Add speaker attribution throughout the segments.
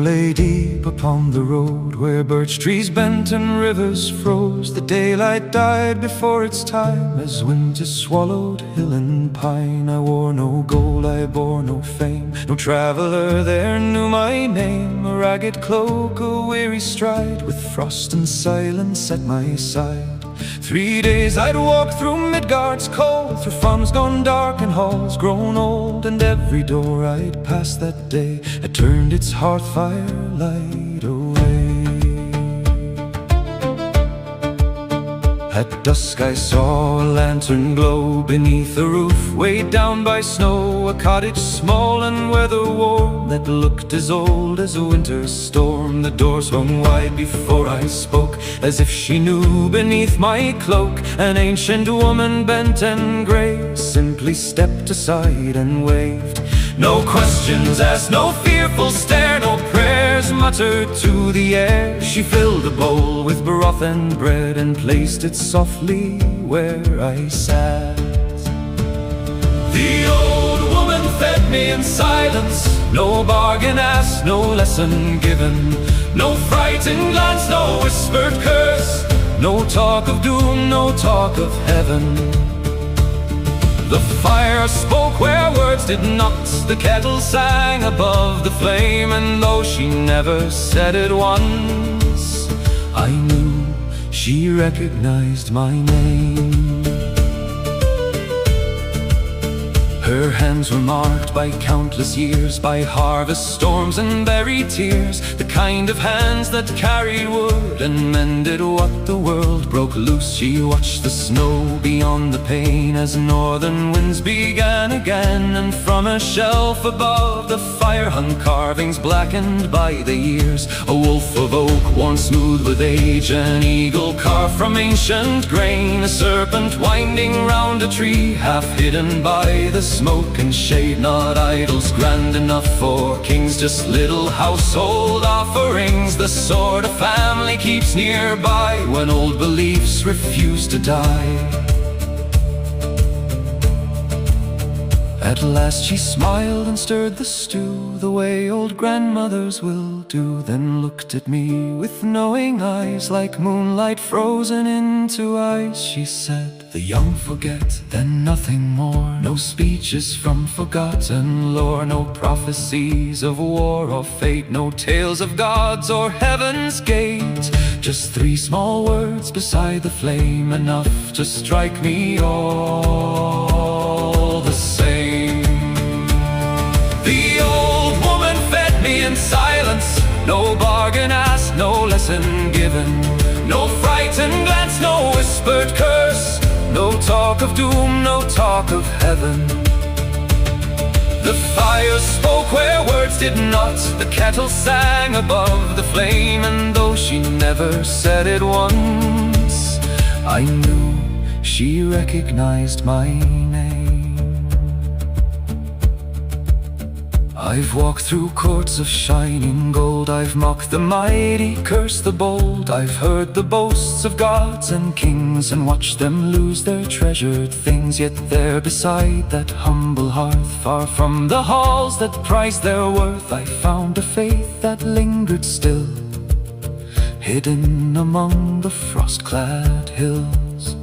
Speaker 1: lay deep upon the road, where birch trees bent and rivers froze. The daylight died before its time, as winter swallowed hill and pine. I wore no gold, I bore no fame, no traveler there knew my name. A ragged cloak, a weary stride, with frost and silence at my side. 3 days I'd walk through Midgard's cold, through farms gone dark and halls grown old, and every door I'd passed that day had turned its hearth firelight away. At dusk I saw a lantern glow beneath a roof weighed down by snow, a cottage small and weather-worn that looked as old as a winter storm. The doors swung wide before I spoke, as if she knew beneath my cloak. An ancient woman bent and grey simply stepped aside and waved. No questions asked, no fearful stare, no prayers muttered to the air. She filled a bowl with broth and bread and placed it softly where I sat. The old woman fed me in silence, no bargain asked, no lesson given, no frightened glance, no whispered curse, no talk of doom, no talk of heaven. The fire spoke where words did not, the kettle sang above the flame, and though she never said it once, I knew she recognized my name. Her hands were marked by countless years, by harvest storms and buried tears, the kind of hands that carried wood and mended what the world broke loose. She watched the snow beyond the pane as northern winds began again, and from a shelf above the fire hung carvings blackened by the years. A wolf of oak worn smooth with age, an eagle carved from ancient grain, a serpent winding round a tree half hidden by the smoke and shade. Not idols grand enough for kings, just little household offerings, the sort a family keeps nearby when old beliefs refuse to die. At last she smiled and stirred the stew, the way old grandmothers will do, then looked at me with knowing eyes, like moonlight frozen into ice. She said, "The young forget, then nothing more, no speeches from forgotten lore, no prophecies of war or fate, no tales of gods or heaven's gate, just 3 small words beside the flame, enough to strike me all the same." The old woman fed me in silence, no bargain asked, no lesson given, no frightened glance, no whispered curse, no talk of doom, no talk of heaven. The fire spoke where words did not, the kettle sang above the flame, and though she never said it once, I knew she recognized my name. I've walked through courts of shining gold, I've mocked the mighty, cursed the bold, I've heard the boasts of gods and kings and watched them lose their treasured things. Yet there beside that humble hearth, far from the halls that prized their worth, I found a faith that lingered still, hidden among the frost-clad hills.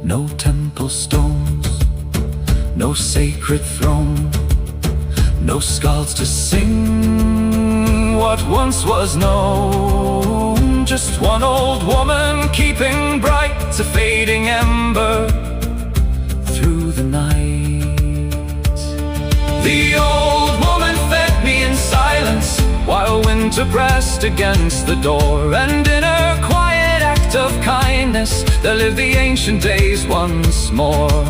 Speaker 1: No temple stones, no sacred throne, no skalds to sing what once was known, just one old woman keeping bright a fading ember through the night. The old woman fed me in silence while winter pressed against the door, and in her quiet act of kindness there lived the ancient days once more.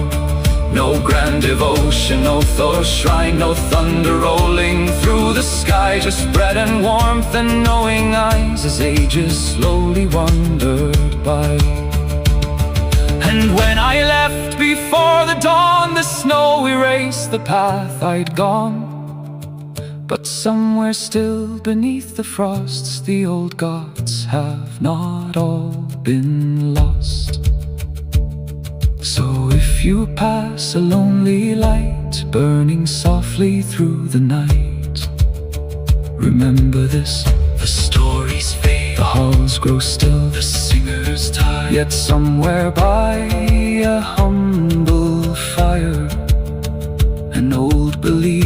Speaker 1: No grand devotion, no Thor shrine, no thunder rolling through the sky, just bread and warmth and knowing eyes as ages slowly wandered by. And when I left before the dawn, the snow erased the path I'd gone, but somewhere still beneath the frosts, the old gods have not all been lost. So if you pass a lonely light burning softly through the night, Remember this, the stories fade, the halls grow still, the singers die. Yet somewhere by a humble fire, an old belief